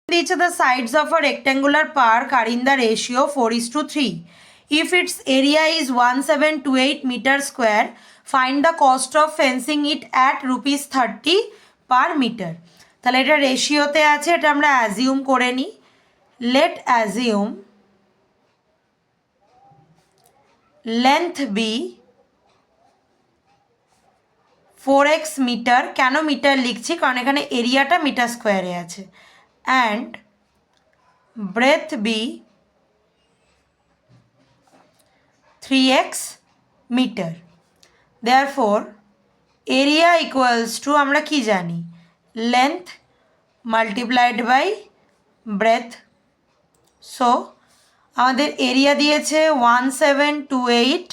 The sides of a rectangular park are in the ratio 4:3. If its area is 1728 meter square, find the cost of fencing it at rupees 30 per meter. তাহলে এটা রেশিওতে আছে, এটা আমরা assume করে নিই। Let assume length be 4x মিটার। কেন metre লিখছি? কারণ এখানে এরিয়াটা মিটার স্কোয়ারে আছে। And breadth be 3x meter. Therefore area equals to আমরা কি জানি, length multiplied by breadth. So আমাদের এরিয়া দিয়েছে 1728,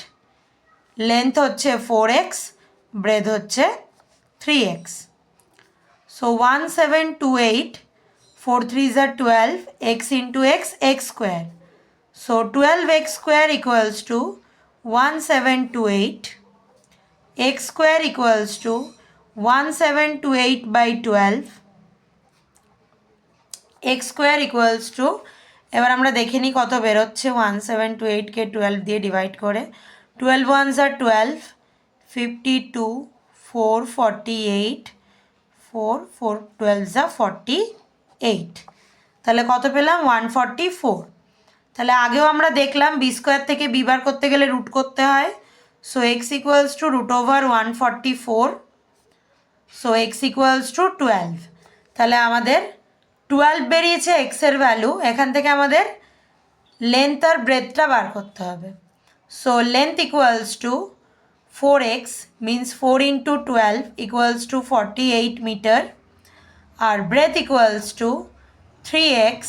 লেন্থ হচ্ছে 4x, ব্রেথ হচ্ছে 3x. So 1728 4 3s are 12, x into x, x square. So 12x square equals to 1728. X square equals to 1728 by 12. X square equals to, এবার আমরা দেখে নিই কত বেরোচ্ছে 1728 কে 12 দিয়ে ডিভাইড করে। 12 ones are 12, 52, 4 48, 4 4 12s are 48. তাহলে কত পেলাম? 144. তাহলে আগেও আমরা দেখলাম বি স্কোয়ার থেকে বি বার করতে গেলে রুট করতে হয়। So X equals to root over 144. So X equals to 12. তাহলে আমাদের 12 বেরিয়েছে এক্সের ভ্যালু। এখান থেকে আমাদের লেন্থ আর ব্রেথটা বার করতে হবে। So length equals to 4x means 4 into 12 equals to 48 metre. আর breadth equals to 3x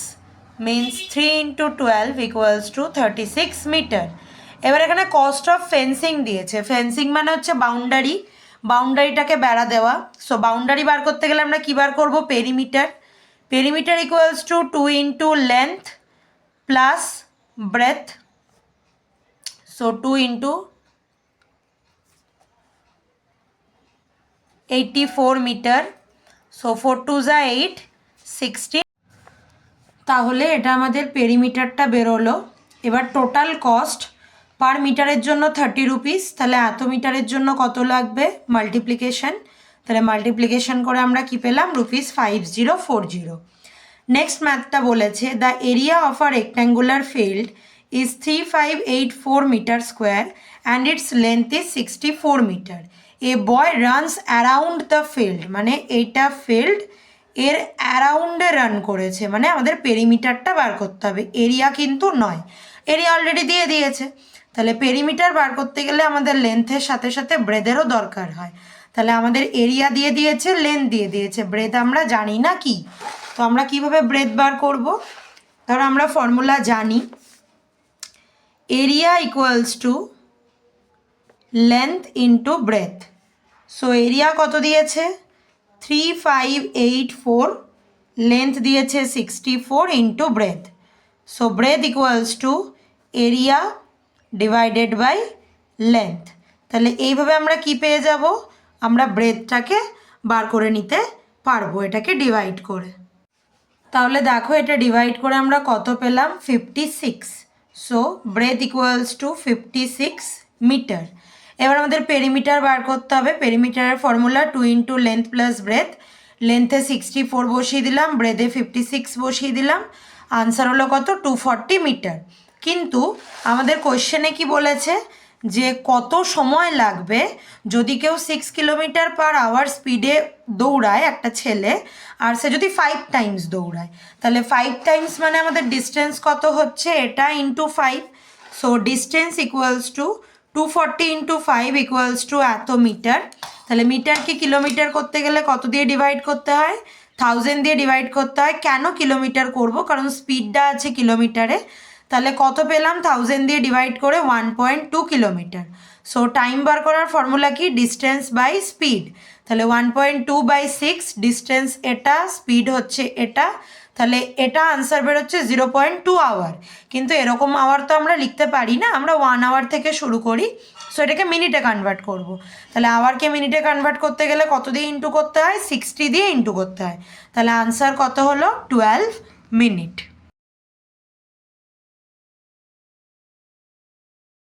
means 3 into 12 equals to 36 metre. এবার এখানে কস্ট অফ ফেন্সিং দিয়েছে। ফেন্সিং মানে হচ্ছে বাউন্ডারি, বাউন্ডারিটাকে বেড়া দেওয়া। সো বাউন্ডারি বার করতে গেলে আমরা কী বার করবো? Perimeter. Perimeter equals to 2 into length plus breadth. So 2 into 84 metre. So 4 2s are 8, 16। তাহলে এটা আমাদের পেরিমিটারটা বেরোলো। এবার টোটাল কস্ট পার মিটারের জন্য 30 রুপিস। তাহলে এত মিটারের জন্য কত লাগবে? মাল্টিপ্লিকেশন। তাহলে মাল্টিপ্লিকেশন করে আমরা কি পেলাম? রুপিস 5040। নেক্সট ম্যাথটা বলেছে the area of a rectangular field is 3584 metre square and its length is 64 metre. A boy runs around the field, মানে এইটা ফিল্ড এর অ্যারাউন্ডে রান করেছে, মানে আমাদের পেরিমিটারটা বার করতে হবে, এরিয়া কিন্তু নয়। এরিয়া অলরেডি দিয়ে দিয়েছে। তাহলে পেরিমিটার বার করতে গেলে আমাদের লেন্থের সাথে সাথে ব্রেথেরও দরকার হয়। তাহলে আমাদের এরিয়া দিয়ে দিয়েছে, লেন্থ দিয়ে দিয়েছে, ব্রেথ আমরা জানি না কি। তো আমরা কিভাবে ব্রেথ বার করব? ধরো আমরা ফর্মুলা জানি, area equals to length into breadth. So area কত দিয়েছে? 3584, লেন্থ দিয়েছে 64 into breadth. So breadth equals to area divided by length. তাহলে এইভাবে আমরা কি পেয়ে যাব? আমরা ব্রেথটাকে বার করে নিতে পারবো এটাকে ডিভাইড করে। তাহলে দেখো এটা ডিভাইড করে আমরা কত পেলাম? 56। So breadth equals to 56 metre. এবার আমাদের পেরিমিটার বার করতে হবে। পেরিমিটারের formula 2 into length plus breadth. লেন্থে 64 বসিয়ে দিলাম, ব্রেথে 56 বসিয়ে দিলাম। আনসার হলো কত? 240 মিটার। কিন্তু আমাদের কোয়েশ্চেনে কি বলেছে যে কত সময় লাগবে যদি কেউ 6 কিলোমিটার পার আওয়ার স্পিডে দৌড়ায় একটা ছেলে, আর সে যদি 5 টাইমস দৌড়ায়। তাহলে 5 টাইমস মানে আমাদের ডিস্টেন্স কত হচ্ছে? এটা into 5। So distance equals to 240 into 5 equals to এত মিটার। তাহলে মিটারকে কিলোমিটার করতে গেলে কত দিয়ে ডিভাইড করতে হয়? 1000 দিয়ে ডিভাইড করতে হয়। কেন কিলোমিটার করব? কারণ স্পিডটা আছে কিলোমিটারে। তাহলে কত পেলাম? 1000 দিয়ে ডিভাইড করে 1.2 কিলোমিটার। সো টাইম বার করার ফর্মুলা কি? Distance by speed. তাহলে 1.2 বাই 6, ডিস্টেন্স এটা, স্পিড হচ্ছে এটা। তাহলে এটা আনসার বেরোচ্ছে 0.2 আওয়ার। কিন্তু এরকম আওয়ার তো আমরা লিখতে পারি না, আমরা 1 আওয়ার থেকে শুরু করি। সো এটাকে মিনিটে কনভার্ট করব। তাহলে আওয়ারকে মিনিটে কনভার্ট করতে গেলে কত দিয়ে ইন্টু করতে হয়? 60 দিয়ে ইন্টু করতে হয়। তাহলে আনসার কত হলো? 12 মিনিট।